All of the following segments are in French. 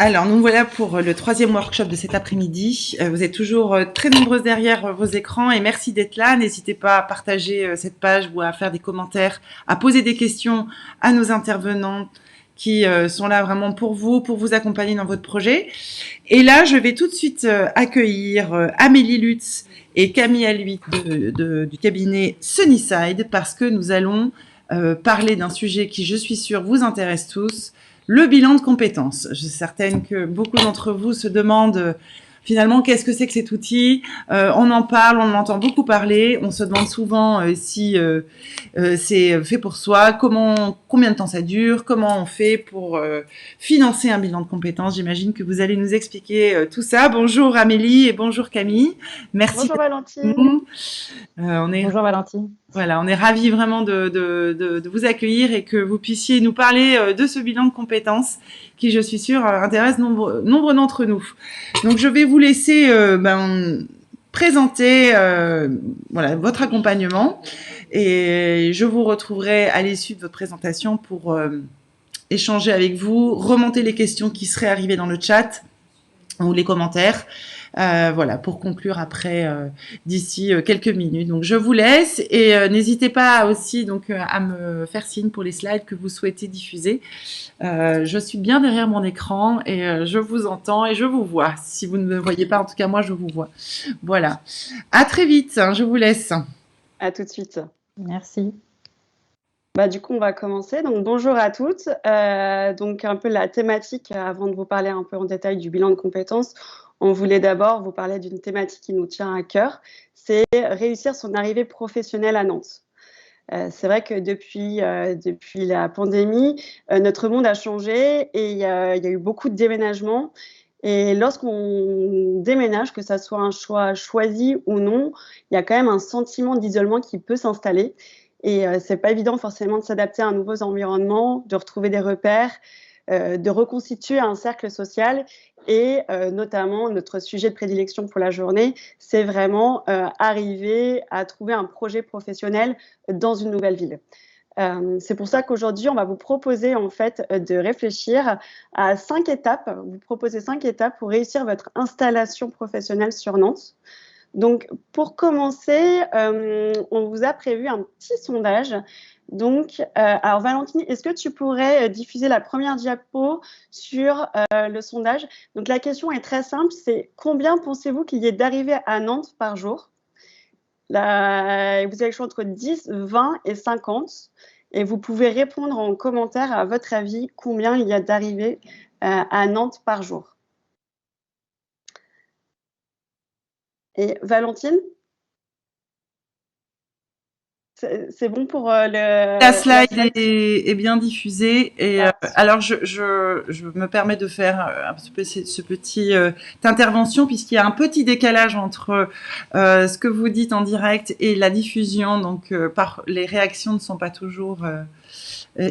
Alors, nous voilà pour le troisième workshop de cet après-midi. Vous êtes toujours très nombreuses derrière vos écrans et merci d'être là. N'hésitez pas à partager cette page ou à faire des commentaires, à poser des questions à nos intervenants qui sont là vraiment pour vous accompagner dans votre projet. Et là, je vais tout de suite accueillir Amélie Lutz et Camille Aluit du cabinet Sunnyside parce que nous allons parler d'un sujet qui, je suis sûre, vous intéresse tous, le bilan de compétences. Je suis certaine que beaucoup d'entre vous se demandent finalement qu'est-ce que c'est que cet outil. On en parle, on en entend beaucoup parler. On se demande souvent si c'est fait pour soi, combien de temps ça dure, comment on fait pour financer un bilan de compétences. J'imagine que vous allez nous expliquer tout ça. Bonjour Amélie et bonjour Camille. Merci Bonjour d'être avec Valentine. nous. On est Bonjour Valentine. voilà, on est ravis vraiment de vous accueillir et que vous puissiez nous parler de ce bilan de compétences qui, je suis sûre, intéresse nombre d'entre nous. Donc, je vais vous laisser présenter voilà, votre accompagnement et je vous retrouverai à l'issue de votre présentation pour échanger avec vous, remonter les questions qui seraient arrivées dans le chat ou les commentaires. Voilà, pour conclure après d'ici quelques minutes. Donc je vous laisse et n'hésitez pas aussi donc à me faire signe pour les slides que vous souhaitez diffuser. Je suis bien derrière mon écran et je vous entends et je vous vois. Si vous ne me voyez pas, en tout cas moi je vous vois. Voilà. À très vite. Je vous laisse. À tout de suite. Merci. Du coup, on va commencer. Donc, bonjour à toutes. Donc, un peu la thématique, avant de vous parler un peu en détail du bilan de compétences, on voulait d'abord vous parler d'une thématique qui nous tient à cœur, c'est réussir son arrivée professionnelle à Nantes. C'est vrai que depuis la pandémie, notre monde a changé et il y a eu beaucoup de déménagements. Et lorsqu'on déménage, que ça soit un choix choisi ou non, il y a quand même un sentiment d'isolement qui peut s'installer. Et c'est pas évident forcément de s'adapter à un nouveau environnement, de retrouver des repères, de reconstituer un cercle social. Et notamment, notre sujet de prédilection pour la journée, c'est vraiment arriver à trouver un projet professionnel dans une nouvelle ville. C'est pour ça qu'aujourd'hui, on va vous proposer en fait de réfléchir à 5 étapes. Vous proposez 5 étapes pour réussir votre installation professionnelle sur Nantes. Donc, pour commencer, on vous a prévu un petit sondage. Donc, alors Valentine, est-ce que tu pourrais diffuser la première diapo sur le sondage? Donc, la question est très simple, c'est combien pensez-vous qu'il y ait d'arrivées à Nantes par jour? Là, vous avez le choix entre 10, 20 et 50. Et vous pouvez répondre en commentaire, à votre avis, combien il y a d'arrivées à Nantes par jour. Et Valentine, c'est bon pour La la slide slide? est bien diffusée et alors je me permets de faire un petit peu ce petit intervention puisqu'il y a un petit décalage entre ce que vous dites en direct et la diffusion, donc les réactions ne sont pas toujours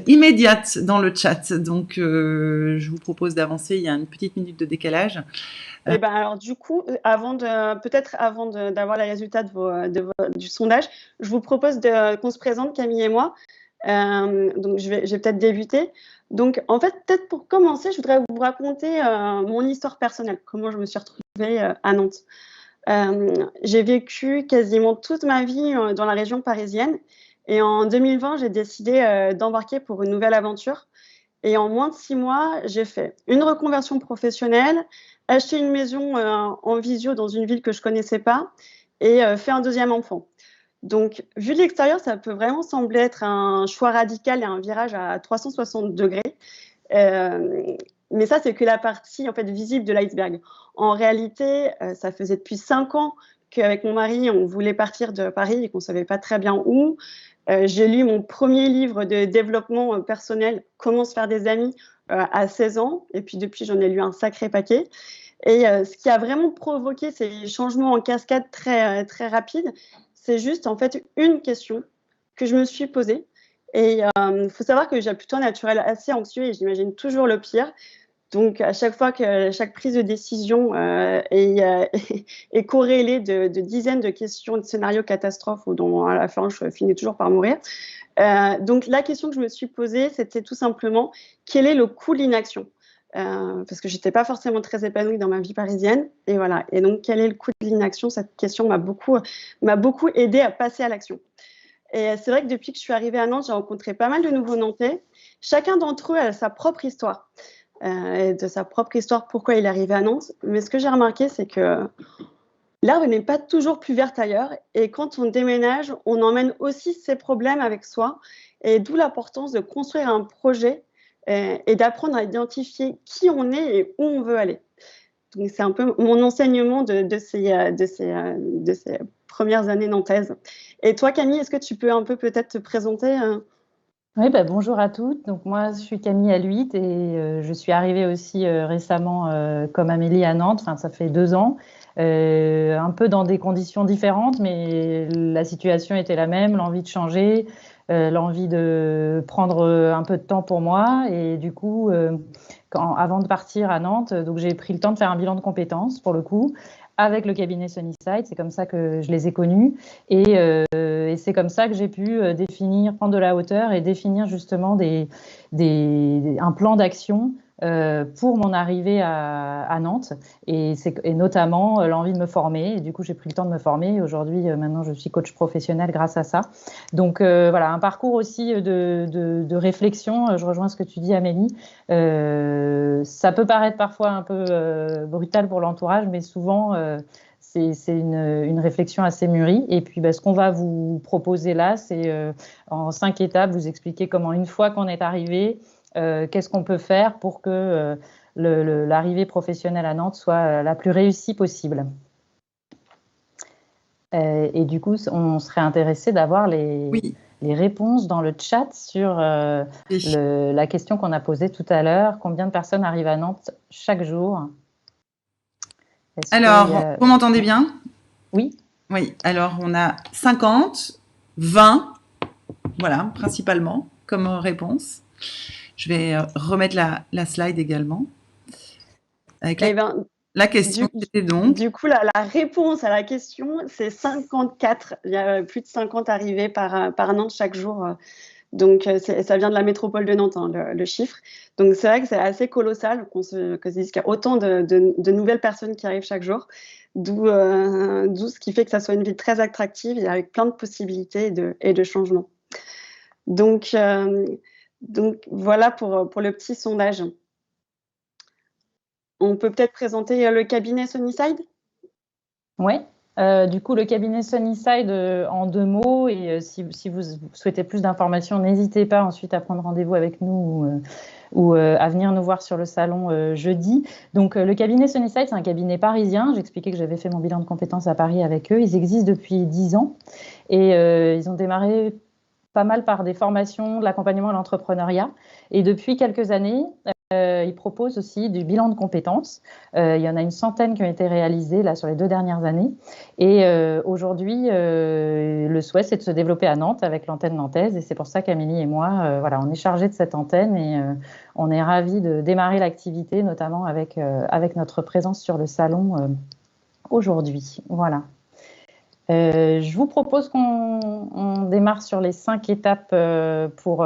immédiates dans le chat, donc je vous propose d'avancer. Il y a une petite minute de décalage. Et ben alors du coup, peut-être avant d'avoir les résultats du sondage, je vous propose qu'on se présente, Camille et moi. Donc je vais peut-être débuter. Donc en fait, peut-être pour commencer, je voudrais vous raconter mon histoire personnelle, comment je me suis retrouvée à Nantes. J'ai vécu quasiment toute ma vie dans la région parisienne et en 2020, j'ai décidé d'embarquer pour une nouvelle aventure. Et en moins de 6 mois, j'ai fait une reconversion professionnelle, acheté une maison en visio dans une ville que je ne connaissais pas et fait un deuxième enfant. Donc, vu de l'extérieur, ça peut vraiment sembler être un choix radical et un virage à 360 degrés. Mais ça, c'est que la partie en fait, visible de l'iceberg. En réalité, ça faisait depuis 5 ans qu'avec mon mari, on voulait partir de Paris et qu'on ne savait pas très bien où. J'ai lu mon premier livre de développement personnel, Comment se faire des amis, à 16 ans. Et puis depuis, j'en ai lu un sacré paquet. Et ce qui a vraiment provoqué ces changements en cascade très, très rapides, c'est juste en fait une question que je me suis posée. Et il faut savoir que j'ai plutôt un naturel assez anxieux et j'imagine toujours le pire. Donc, à chaque fois que chaque prise de décision est corrélée de dizaines de questions, de scénarios catastrophes où dont à la fin je finis toujours par mourir. Donc, la question que je me suis posée, c'était tout simplement quel est le coût de l'inaction? parce que j'étais pas forcément très épanouie dans ma vie parisienne. Et voilà. Et donc, quel est le coût de l'inaction? Cette question m'a beaucoup aidée à passer à l'action. Et c'est vrai que depuis que je suis arrivée à Nantes, j'ai rencontré pas mal de nouveaux Nantais. Chacun d'entre eux a sa propre histoire. Et de sa propre histoire, pourquoi il est arrivé à Nantes. Mais ce que j'ai remarqué, c'est que l'herbe n'est pas toujours plus verte ailleurs. Et quand on déménage, on emmène aussi ses problèmes avec soi. Et d'où l'importance de construire un projet et d'apprendre à identifier qui on est et où on veut aller. Donc, c'est un peu mon enseignement de ces premières années nantaises. Et toi, Camille, est-ce que tu peux un peu peut-être te présenter Oui, bonjour à toutes. Donc moi, je suis Camille Aluit et je suis arrivée aussi récemment comme Amélie à Nantes. Enfin, ça fait 2 ans, un peu dans des conditions différentes, mais la situation était la même, l'envie de changer, l'envie de prendre un peu de temps pour moi. Et du coup, avant de partir à Nantes, donc j'ai pris le temps de faire un bilan de compétences pour le coup, avec le cabinet Sunnyside. C'est comme ça que je les ai connus. Et c'est comme ça que j'ai pu prendre de la hauteur et définir justement un plan d'action pour mon arrivée à Nantes et notamment l'envie de me former. Et du coup, j'ai pris le temps de me former. Aujourd'hui, maintenant, je suis coach professionnel grâce à ça. Donc voilà, un parcours aussi de réflexion. Je rejoins ce que tu dis, Amélie. Ça peut paraître parfois un peu brutal pour l'entourage, mais souvent, c'est une réflexion assez mûrie. Et puis, ce qu'on va vous proposer là, c'est en 5 étapes, vous expliquer comment, une fois qu'on est arrivé, qu'est-ce qu'on peut faire pour que l'arrivée professionnelle à Nantes soit la plus réussie possible. Et du coup, on serait intéressé d'avoir les réponses dans le chat sur la question qu'on a posée tout à l'heure. Combien de personnes arrivent à Nantes chaque jour? Alors, vous m'entendez bien? Oui. Oui, alors on a 50, 20, voilà, principalement, comme réponse. Je vais remettre la slide également. Avec la question, c'était donc… Du coup, la réponse à la question, c'est 54. Il y a plus de 50 arrivées par Nantes chaque jour. Donc, ça vient de la métropole de Nantes, hein, le chiffre. Donc, c'est vrai que c'est assez colossal que se dise qu'il y a autant de nouvelles personnes qui arrivent chaque jour. D'où ce qui fait que ça soit une ville très attractive et avec plein de possibilités et de changements. Donc voilà pour le petit sondage. On peut peut-être présenter le cabinet Sunnyside? Oui. Du coup, le cabinet Sunnyside en 2 mots. Et si vous souhaitez plus d'informations, n'hésitez pas ensuite à prendre rendez-vous avec nous ou à venir nous voir sur le salon jeudi. Donc, le cabinet Sunnyside, c'est un cabinet parisien. J'expliquais que j'avais fait mon bilan de compétences à Paris avec eux. Ils existent depuis 10 ans et ils ont démarré pas mal par des formations, de l'accompagnement à l'entrepreneuriat. Et depuis quelques années, ils proposent aussi du bilan de compétences. Il y en a une centaine qui ont été réalisées là, sur les 2 dernières années. Et aujourd'hui, le souhait, c'est de se développer à Nantes avec l'antenne nantaise. Et c'est pour ça qu'Amélie et moi, voilà, on est chargés de cette antenne et on est ravis de démarrer l'activité, notamment avec notre présence sur le salon aujourd'hui. Voilà. Je vous propose qu'on démarre sur les 5 étapes pour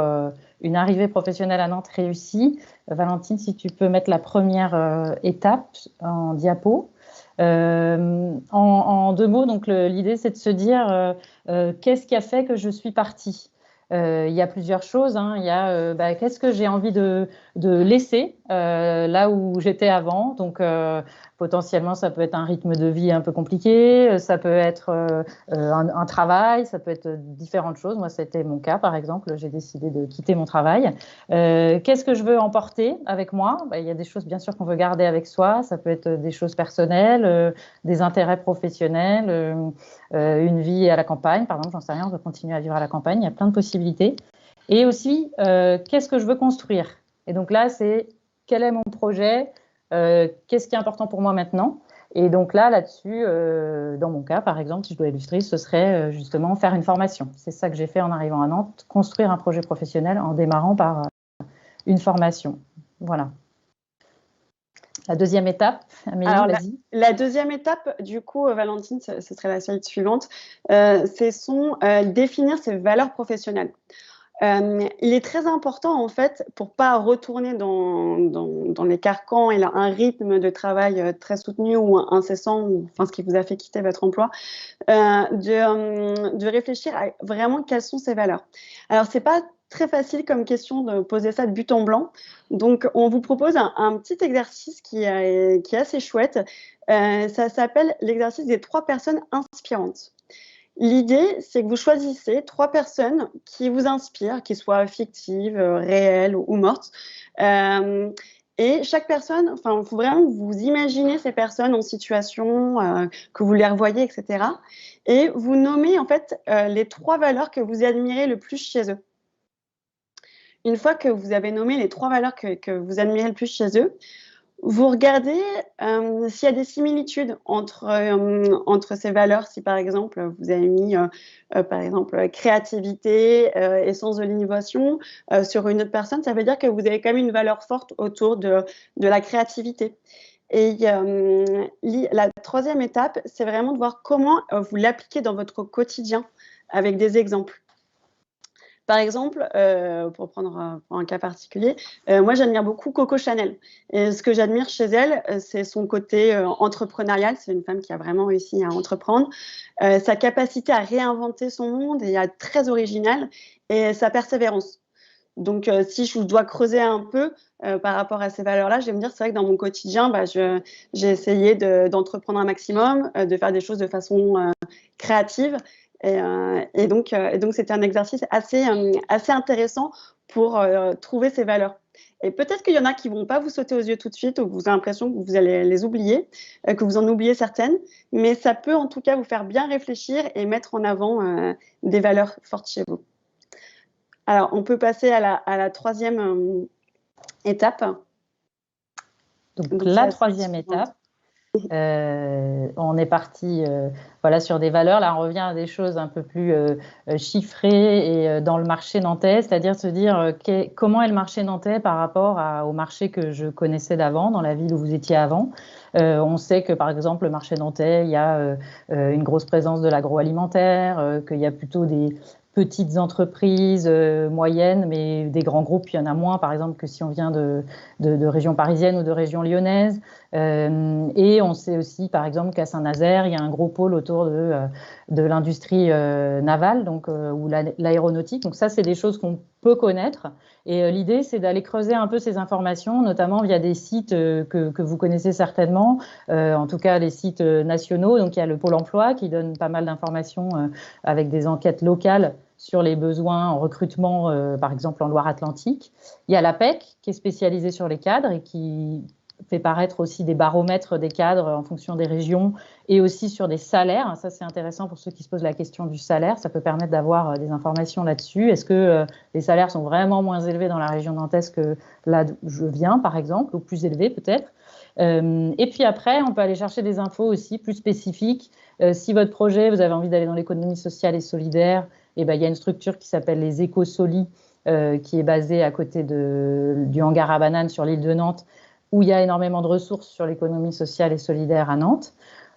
une arrivée professionnelle à Nantes réussie. Valentine, si tu peux mettre la première étape en diapo. En 2 mots, donc l'idée, c'est de se dire qu'est-ce qui a fait que je suis partie. Il y a plusieurs choses. Hein. Il y a qu'est-ce que j'ai envie de laisser là où j'étais avant. Donc, potentiellement, ça peut être un rythme de vie un peu compliqué, ça peut être un travail, ça peut être différentes choses. Moi, c'était mon cas, par exemple. J'ai décidé de quitter mon travail. Qu'est-ce que je veux emporter avec moi? Il y a des choses, bien sûr, qu'on veut garder avec soi. Ça peut être des choses personnelles, des intérêts professionnels, une vie à la campagne, par exemple, j'en sais rien, on veut continuer à vivre à la campagne. Il y a plein de possibilités. Et aussi, qu'est-ce que je veux construire? Et donc là, c'est quel est mon projet? Qu'est-ce qui est important pour moi maintenant? Et donc là-dessus, dans mon cas, par exemple, si je dois illustrer, ce serait justement faire une formation. C'est ça que j'ai fait en arrivant à Nantes, construire un projet professionnel en démarrant par une formation. Voilà. La deuxième étape, Amélie, vas-y. La deuxième étape, du coup, Valentine, ce serait la slide suivante, c'est définir ses valeurs professionnelles. Il est très important, en fait, pour pas retourner dans les carcans et un rythme de travail très soutenu ou incessant, ou, enfin, ce qui vous a fait quitter votre emploi, de réfléchir à vraiment quelles sont ces valeurs. Alors, c'est pas très facile comme question de poser ça de but en blanc. Donc, on vous propose un petit exercice qui est assez chouette. Ça s'appelle l'exercice des 3 personnes inspirantes. L'idée, c'est que vous choisissez 3 personnes qui vous inspirent, qui soient fictives, réelles ou mortes. Et chaque personne, enfin, il faut vraiment vous imaginer ces personnes en situation, que vous les revoyez, etc. Et vous nommez en fait les 3 valeurs que vous admirez le plus chez eux. Une fois que vous avez nommé les 3 valeurs que vous admirez le plus chez eux, vous regardez s'il y a des similitudes entre ces valeurs. Si par exemple vous avez mis par exemple créativité et sens de l'innovation sur une autre personne, ça veut dire que vous avez quand même une valeur forte autour de la créativité. Et la 3e étape, c'est vraiment de voir comment vous l'appliquez dans votre quotidien avec des exemples. Par exemple, pour prendre un cas particulier, moi j'admire beaucoup Coco Chanel. Et ce que j'admire chez elle, c'est son côté entrepreneurial. C'est une femme qui a vraiment réussi à entreprendre. Sa capacité à réinventer son monde et à être très originale, et sa persévérance. Donc, si je dois creuser un peu par rapport à ces valeurs-là, je vais me dire, c'est vrai que dans mon quotidien, j'ai essayé d'entreprendre un maximum, de faire des choses de façon créative. Et donc, c'était un exercice assez intéressant pour trouver ces valeurs. Et peut-être qu'il y en a qui ne vont pas vous sauter aux yeux tout de suite, ou que vous avez l'impression que vous allez les oublier, que vous en oubliez certaines, mais ça peut en tout cas vous faire bien réfléchir et mettre en avant des valeurs fortes chez vous. Alors, on peut passer à la 3e étape. Donc la 3e étape, on est parti voilà, sur des valeurs. Là, on revient à des choses un peu plus chiffrées et dans le marché nantais, c'est-à-dire se dire comment est le marché nantais par rapport au marché que je connaissais d'avant, dans la ville où vous étiez avant. On sait que, par exemple, le marché nantais, il y a une grosse présence de l'agroalimentaire, qu'il y a plutôt des petites entreprises moyennes, mais des grands groupes, il y en a moins, par exemple, que si on vient de région parisienne ou de région lyonnaise. Et on sait aussi, par exemple, qu'à Saint-Nazaire, il y a un gros pôle autour de l'industrie navale, donc, ou l'aéronautique. Donc ça, c'est des choses qu'on peut connaître. Et l'idée, c'est d'aller creuser un peu ces informations, notamment via des sites que vous connaissez certainement, en tout cas les sites nationaux. Donc il y a le Pôle emploi qui donne pas mal d'informations avec des enquêtes locales sur les besoins en recrutement, par exemple en Loire-Atlantique. Il y a l'APEC qui est spécialisée sur les cadres et qui fait paraître aussi des baromètres des cadres en fonction des régions et aussi sur des salaires. Ça, c'est intéressant pour ceux qui se posent la question du salaire. Ça peut permettre d'avoir des informations là-dessus. Est-ce que les salaires sont vraiment moins élevés dans la région nantaise que là d'où je viens, par exemple, ou plus élevés peut-être? Et puis après, on peut aller chercher des infos aussi plus spécifiques. Si votre projet, vous avez envie d'aller dans l'économie sociale et solidaire, eh ben, il y a une structure qui s'appelle les Éco-Solis, qui est basée à côté du hangar à bananes sur l'île de Nantes, où il y a énormément de ressources sur l'économie sociale et solidaire à Nantes.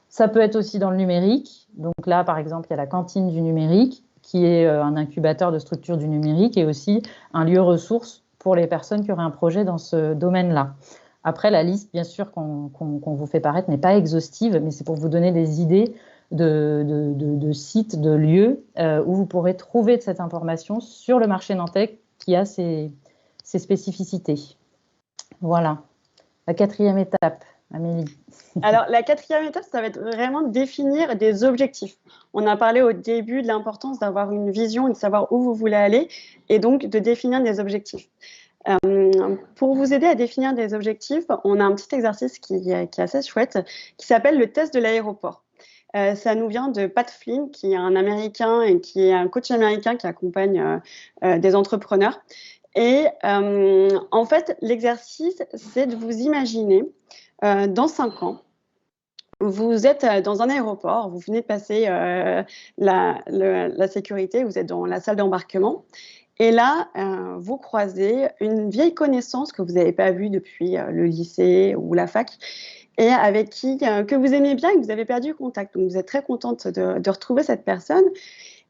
Ça peut être aussi dans le numérique. Donc là, par exemple, il y a la cantine du numérique, qui est un incubateur de structures du numérique et aussi un lieu ressource pour les personnes qui auraient un projet dans ce domaine-là. Après, la liste, bien sûr, qu'on vous fait paraître n'est pas exhaustive, mais c'est pour vous donner des idées de sites, de lieux où vous pourrez trouver de cette information sur le marché nantais qui a ses spécificités. Voilà. La 4e étape, Amélie. Alors, la 4e étape, ça va être vraiment définir des objectifs. On a parlé au début de l'importance d'avoir une vision et de savoir où vous voulez aller, et donc de définir des objectifs. Pour vous aider à définir des objectifs, on a un petit exercice qui est assez chouette, qui s'appelle le test de l'aéroport. Ça nous vient de Pat Flynn, qui est un Américain et qui est un coach américain qui accompagne des entrepreneurs. Et en fait, l'exercice, c'est de vous imaginer dans 5 ans, vous êtes dans un aéroport, vous venez de passer la sécurité, vous êtes dans la salle d'embarquement. Et là, vous croisez une vieille connaissance que vous n'avez pas vue depuis le lycée ou la fac, et avec qui que vous aimez bien et que vous avez perdu contact. Donc, vous êtes très contente de retrouver cette personne.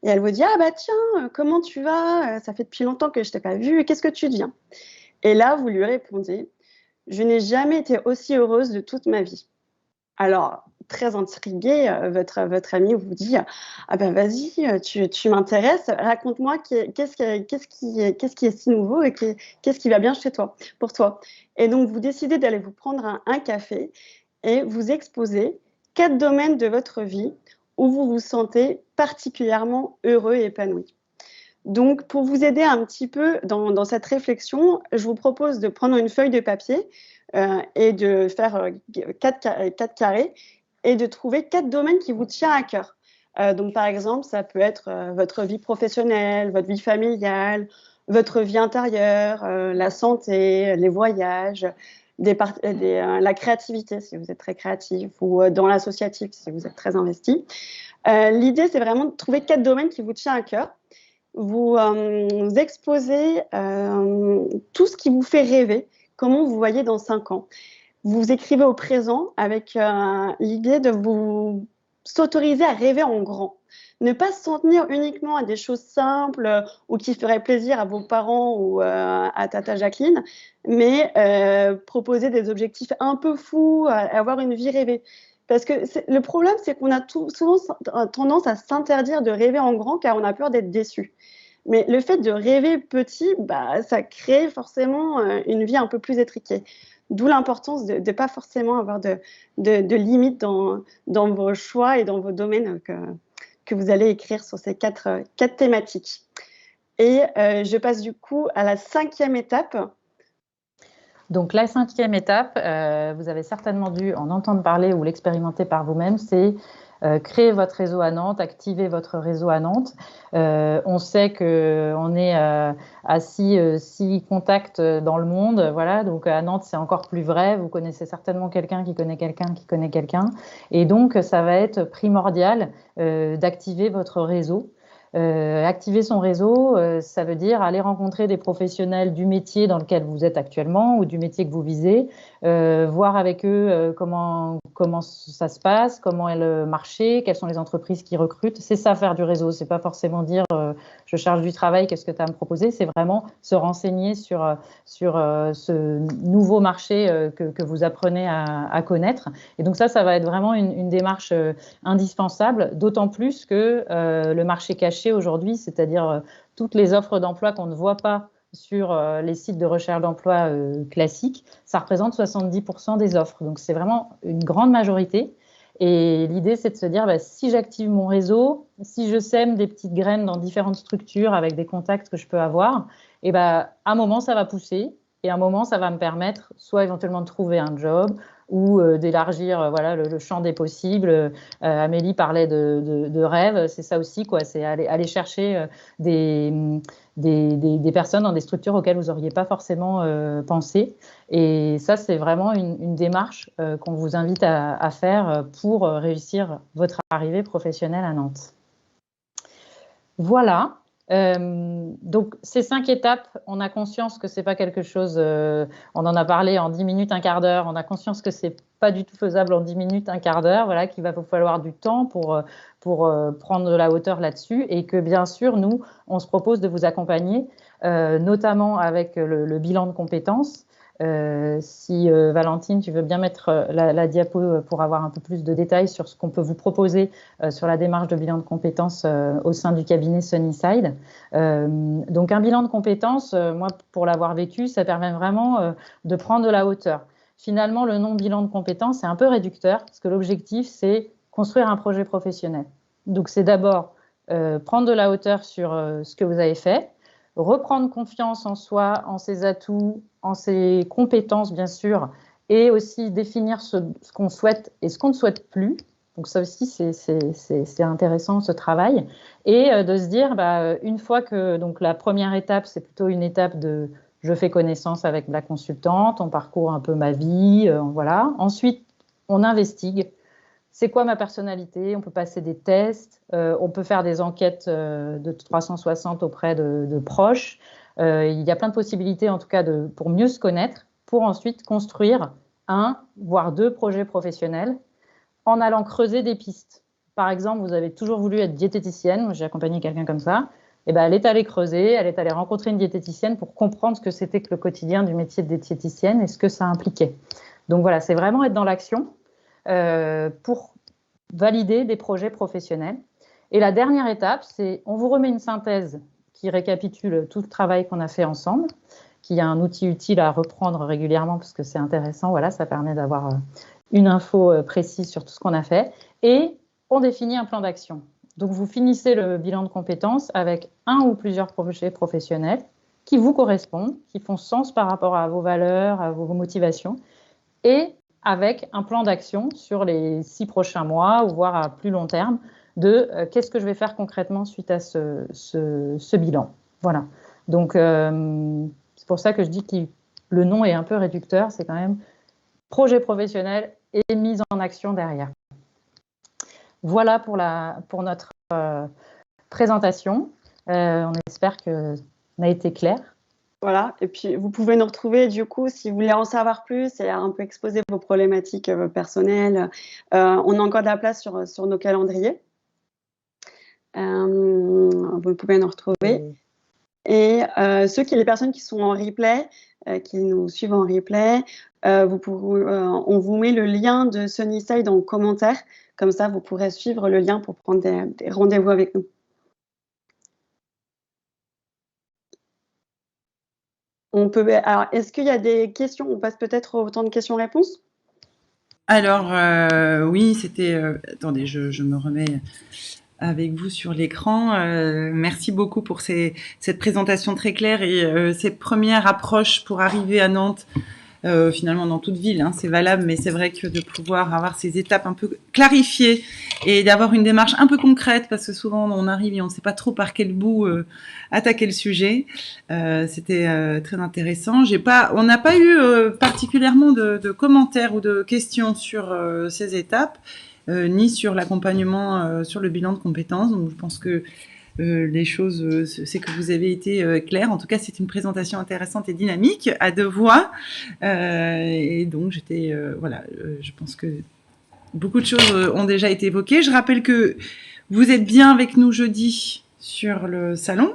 Et elle vous dit, ah bah tiens, comment tu vas? Ça fait depuis longtemps que je t'ai pas vu, qu'est-ce que tu deviens? Et là, vous lui répondez, je n'ai jamais été aussi heureuse de toute ma vie. Alors, très intrigué, votre ami vous dit, ah ben vas-y, tu m'intéresses, raconte-moi qu'est-ce qui est si nouveau et qu'est-ce qui va bien chez toi, pour toi. Et donc, vous décidez d'aller vous prendre un café et vous exposez 4 domaines de votre vie où vous vous sentez particulièrement heureux et épanoui. Donc, pour vous aider un petit peu dans cette réflexion, je vous propose de prendre une feuille de papier et de faire 4 carrés et de trouver 4 domaines qui vous tiennent à cœur. Donc, par exemple, ça peut être votre vie professionnelle, votre vie familiale, votre vie intérieure, la santé, les voyages, la créativité si vous êtes très créatif ou dans l'associatif si vous êtes très investi. L'idée, c'est vraiment de trouver 4 domaines qui vous tiennent à cœur. Vous exposez tout ce qui vous fait rêver, comment vous voyez dans 5 ans. Vous écrivez au présent avec l'idée de vous s'autoriser à rêver en grand. Ne pas s'en tenir uniquement à des choses simples ou qui feraient plaisir à vos parents ou à Tata Jacqueline, mais proposer des objectifs un peu fous, avoir une vie rêvée. Parce que le problème, c'est qu'on a souvent tendance à s'interdire de rêver en grand car on a peur d'être déçu. Mais le fait de rêver petit, bah, ça crée forcément une vie un peu plus étriquée. D'où l'importance de ne pas forcément avoir de limites dans vos choix et dans vos domaines que vous allez écrire sur ces quatre thématiques. Et je passe du coup à la 5e étape. Donc la 5e étape, vous avez certainement dû en entendre parler ou l'expérimenter par vous-même, c'est créer votre réseau à Nantes, activer votre réseau à Nantes. On sait qu'on est à 6 contacts dans le monde, voilà, donc à Nantes c'est encore plus vrai, vous connaissez certainement quelqu'un qui connaît quelqu'un qui connaît quelqu'un, et donc ça va être primordial d'activer votre réseau. Activer son réseau, ça veut dire aller rencontrer des professionnels du métier dans lequel vous êtes actuellement ou du métier que vous visez, voir avec eux comment ça se passe, comment est le marché, quelles sont les entreprises qui recrutent. C'est ça faire du réseau, c'est pas forcément dire je cherche du travail, qu'est-ce que tu as à me proposer, c'est vraiment se renseigner sur ce nouveau marché que vous apprenez à connaître. Et donc ça va être vraiment une démarche indispensable, d'autant plus que le marché caché aujourd'hui, c'est-à-dire toutes les offres d'emploi qu'on ne voit pas sur les sites de recherche d'emploi classiques, ça représente 70% des offres. Donc, c'est vraiment une grande majorité. Et l'idée, c'est de se dire, si j'active mon réseau, si je sème des petites graines dans différentes structures avec des contacts que je peux avoir, et à un moment, ça va pousser. Et à un moment, ça va me permettre soit éventuellement de trouver un job ou d'élargir voilà, le champ des possibles. Amélie parlait de rêve, c'est ça aussi, quoi. C'est aller chercher des personnes dans des structures auxquelles vous n'auriez pas forcément pensé. Et ça, c'est vraiment une démarche qu'on vous invite à faire pour réussir votre arrivée professionnelle à Nantes. Voilà. Donc, ces 5 étapes, on a conscience que c'est pas quelque chose, on en a parlé en 10 minutes, un quart d'heure, on a conscience que c'est pas du tout faisable en 10 minutes, un quart d'heure, voilà, qu'il va vous falloir du temps pour prendre de la hauteur là-dessus et que bien sûr, nous, on se propose de vous accompagner, notamment avec le bilan de compétences. Si Valentine, tu veux bien mettre la diapo pour avoir un peu plus de détails sur ce qu'on peut vous proposer sur la démarche de bilan de compétences au sein du cabinet Sunnyside. Donc un bilan de compétences, moi pour l'avoir vécu, ça permet vraiment de prendre de la hauteur. Finalement, le nom bilan de compétences, c'est un peu réducteur parce que l'objectif, c'est construire un projet professionnel. Donc c'est d'abord prendre de la hauteur sur ce que vous avez fait, reprendre confiance en soi, en ses atouts, en ses compétences, bien sûr, et aussi définir ce qu'on souhaite et ce qu'on ne souhaite plus. Donc ça aussi, c'est intéressant, ce travail. Et de se dire, une fois que donc, la première étape, c'est plutôt une étape de je fais connaissance avec la consultante, on parcourt un peu ma vie, voilà. Ensuite, on investigue. C'est quoi ma personnalité? On peut passer des tests, on peut faire des enquêtes de 360 auprès de proches. Il y a plein de possibilités, en tout cas, pour mieux se connaître, pour ensuite construire 1, voire 2 projets professionnels en allant creuser des pistes. par exemple, vous avez toujours voulu être diététicienne, moi j'ai accompagné quelqu'un comme ça, et ben elle est allée creuser, elle est allée rencontrer une diététicienne pour comprendre ce que c'était que le quotidien du métier de diététicienne et ce que ça impliquait. Donc voilà, c'est vraiment être dans l'action pour valider des projets professionnels. Et la dernière étape, c'est on vous remet une synthèse qui récapitule tout le travail qu'on a fait ensemble, qui est un outil utile à reprendre régulièrement parce que c'est intéressant. Voilà, ça permet d'avoir une info précise sur tout ce qu'on a fait. Et on définit un plan d'action. Donc, vous finissez le bilan de compétences avec un ou plusieurs projets professionnels qui vous correspondent, qui font sens par rapport à vos valeurs, à vos motivations, et avec un plan d'action sur les 6 prochains mois, ou voire à plus long terme, de qu'est-ce que je vais faire concrètement suite à ce bilan. Voilà. Donc, c'est pour ça que je dis que le nom est un peu réducteur. C'est quand même projet professionnel et mise en action derrière. Voilà pour notre présentation. On espère qu'on a été clair. Voilà, et puis vous pouvez nous retrouver du coup si vous voulez en savoir plus et un peu exposer vos problématiques personnelles. On a encore de la place sur nos calendriers. Vous pouvez nous retrouver. Et les personnes qui sont en replay, qui nous suivent en replay, on vous met le lien de Sunnyside en commentaire. Comme ça, vous pourrez suivre le lien pour prendre des rendez-vous avec nous. Alors, est-ce qu'il y a des questions? On passe peut-être au temps de questions-réponses. Alors, oui, c'était... attendez, je me remets avec vous sur l'écran. Merci beaucoup pour cette présentation très claire et cette première approche pour arriver à Nantes. Finalement dans toute ville, hein, c'est valable, mais c'est vrai que de pouvoir avoir ces étapes un peu clarifiées et d'avoir une démarche un peu concrète, parce que souvent on arrive et on ne sait pas trop par quel bout attaquer le sujet. C'était très intéressant. On n'a pas eu particulièrement de commentaires ou de questions sur ces étapes, ni sur l'accompagnement, sur le bilan de compétences. Donc je pense que les choses, c'est que vous avez été clair. En tout cas, c'est une présentation intéressante et dynamique à 2 voix. Et donc, je pense que beaucoup de choses ont déjà été évoquées. Je rappelle que vous êtes bien avec nous jeudi sur le salon.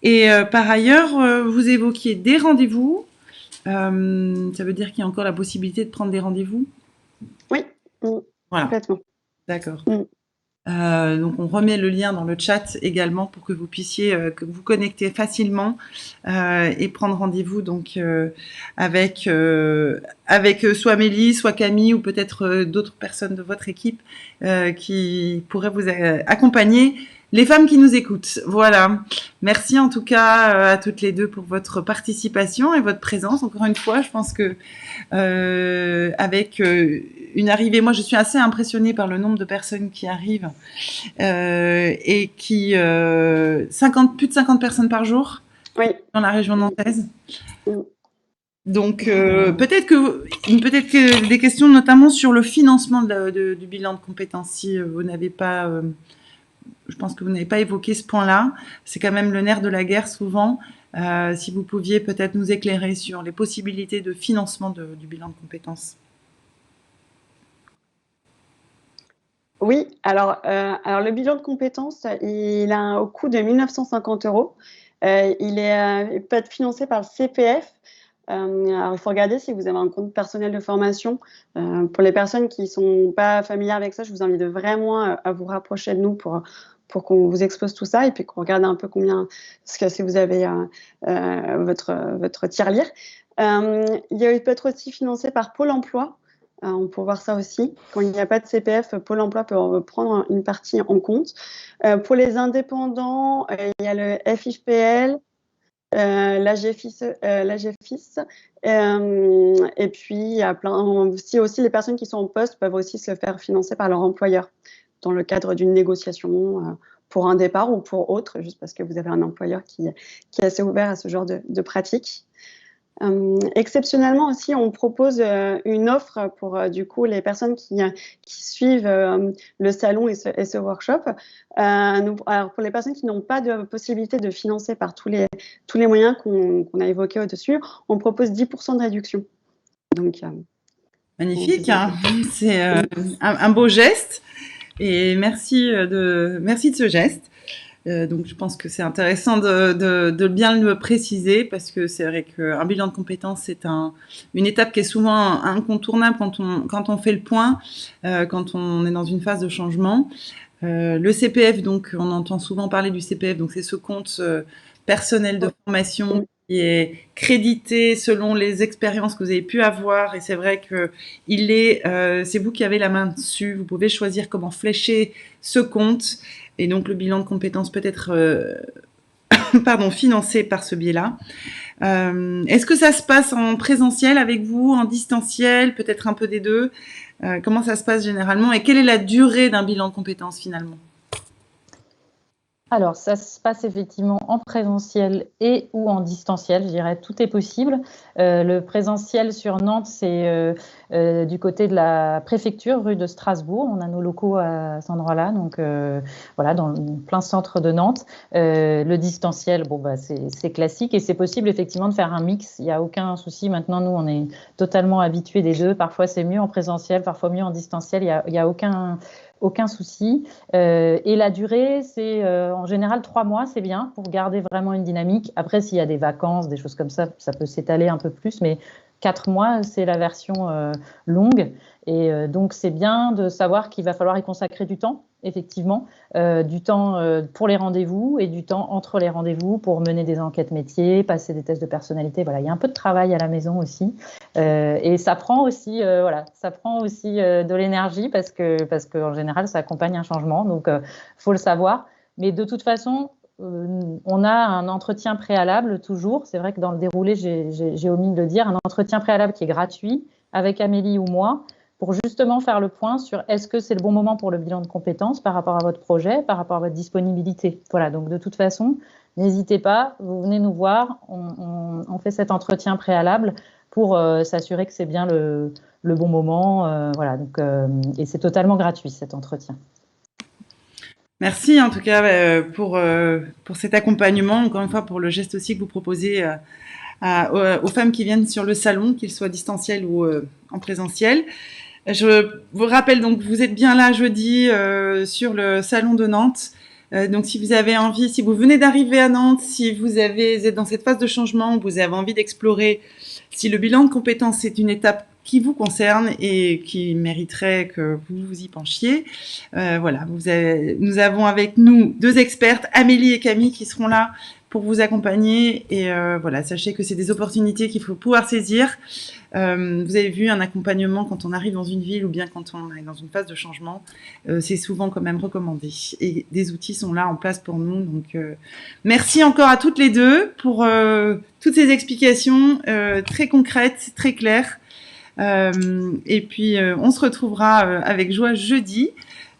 Et par ailleurs, vous évoquiez des rendez-vous. Ça veut dire qu'il y a encore la possibilité de prendre des rendez-vous? Oui, voilà. Complètement. D'accord. Donc on remet le lien dans le chat également pour que vous puissiez vous connecter facilement et prendre rendez-vous donc avec soit Amélie, soit Camille ou peut-être d'autres personnes de votre équipe qui pourraient vous accompagner. Les femmes qui nous écoutent, voilà. Merci en tout cas à toutes les deux pour votre participation et votre présence. Encore une fois, je pense que avec une arrivée, moi je suis assez impressionnée par le nombre de personnes qui arrivent et qui plus de 50 personnes par jour dans la région nantaise. Donc peut-être que des questions notamment sur le financement du bilan de compétences si vous n'avez pas je pense que vous n'avez pas évoqué ce point-là. C'est quand même le nerf de la guerre souvent. Si vous pouviez peut-être nous éclairer sur les possibilités de financement du bilan de compétences. Oui, alors le bilan de compétences, il a un coût de 1 950 €. Il peut être financé par le CPF. Alors, il faut regarder si vous avez un compte personnel de formation. Pour les personnes qui ne sont pas familières avec ça, je vous invite vraiment à vous rapprocher de nous pour qu'on vous expose tout ça et puis qu'on regarde un peu si vous avez votre tirelire. Il peut être aussi financé par Pôle emploi. On peut voir ça aussi. Quand il n'y a pas de CPF, Pôle emploi peut prendre une partie en compte. Pour les indépendants, il y a le FIPL, l'AGFIS, et puis il y a aussi les personnes qui sont en poste peuvent aussi se faire financer par leur employeur dans le cadre d'une négociation pour un départ ou pour autre, juste parce que vous avez un employeur qui est assez ouvert à ce genre de pratique. Exceptionnellement aussi, on propose une offre pour du coup les personnes qui suivent le salon et ce workshop. Alors pour les personnes qui n'ont pas de possibilité de financer par tous les moyens qu'on a évoqués au-dessus, on propose 10% de réduction. Donc, magnifique, hein, c'est un beau geste. Et merci de ce geste. Donc, je pense que c'est intéressant de bien le préciser parce que c'est vrai qu'un bilan de compétences, c'est une étape qui est souvent incontournable quand on fait le point, quand on est dans une phase de changement. Le CPF, donc, on entend souvent parler du CPF, donc c'est ce compte personnel de formation qui est crédité selon les expériences que vous avez pu avoir. Et c'est vrai que c'est vous qui avez la main dessus. Vous pouvez choisir comment flécher ce compte. Et donc, le bilan de compétences peut être financé par ce biais-là. Est-ce que ça se passe en présentiel avec vous, en distanciel, peut-être un peu des deux? Comment ça se passe généralement et quelle est la durée d'un bilan de compétences finalement? Alors, ça se passe effectivement en présentiel et ou en distanciel, je dirais, tout est possible. Le présentiel sur Nantes, c'est du côté de la préfecture, rue de Strasbourg. On a nos locaux à cet endroit-là, donc voilà, dans le plein centre de Nantes. Le distanciel, bon, bah, c'est classique et c'est possible effectivement de faire un mix. Il n'y a aucun souci. Maintenant, nous, on est totalement habitués des deux. Parfois, c'est mieux en présentiel, parfois mieux en distanciel. Il y a aucun souci. Et la durée, c'est en général 3 mois, c'est bien pour garder vraiment une dynamique. Après, s'il y a des vacances, des choses comme ça peut s'étaler un peu plus, mais 4 mois, c'est la version longue. Et donc, c'est bien de savoir qu'il va falloir y consacrer du temps, effectivement, du temps pour les rendez-vous et du temps entre les rendez-vous pour mener des enquêtes métiers, passer des tests de personnalité. Voilà, il y a un peu de travail à la maison aussi. Et ça prend aussi, de l'énergie parce que en général, ça accompagne un changement. Donc, faut le savoir. Mais de toute façon, on a un entretien préalable toujours. C'est vrai que dans le déroulé, j'ai omis de le dire, un entretien préalable qui est gratuit avec Amélie ou moi pour justement faire le point sur est-ce que c'est le bon moment pour le bilan de compétences par rapport à votre projet, par rapport à votre disponibilité. Voilà, donc de toute façon, n'hésitez pas, vous venez nous voir, on fait cet entretien préalable pour s'assurer que c'est bien le bon moment. Voilà, donc, et c'est totalement gratuit cet entretien. Merci en tout cas pour cet accompagnement, encore une fois pour le geste aussi que vous proposez aux femmes qui viennent sur le salon, qu'ils soient distanciels ou en présentiel. Je vous rappelle donc vous êtes bien là jeudi sur le salon de Nantes. Donc si vous avez envie, si vous venez d'arriver à Nantes, si vous êtes dans cette phase de changement, vous avez envie d'explorer si le bilan de compétences est une étape qui vous concerne et qui mériterait que vous vous y penchiez. Voilà, nous avons avec nous 2 expertes, Amélie et Camille, qui seront là pour vous accompagner. Et voilà, sachez que c'est des opportunités qu'il faut pouvoir saisir. Vous avez vu un accompagnement quand on arrive dans une ville ou bien quand on est dans une phase de changement, c'est souvent quand même recommandé. Et des outils sont là en place pour nous. Donc, merci encore à toutes les deux pour toutes ces explications très concrètes, très claires. Et puis, on se retrouvera avec joie jeudi.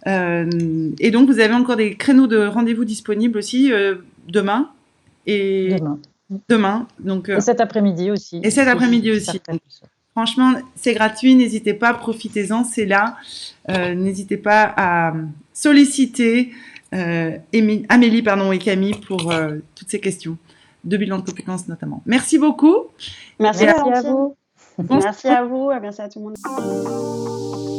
Et donc, vous avez encore des créneaux de rendez-vous disponibles aussi demain. Et demain. Donc, et cet après-midi aussi. Et cet après-midi aussi. Donc, franchement, c'est gratuit. N'hésitez pas, profitez-en. C'est là. N'hésitez pas à solliciter Amélie et Camille pour toutes ces questions de bilan de compétences notamment. Merci beaucoup. Merci à vous. Merci à vous. Merci à tout le monde.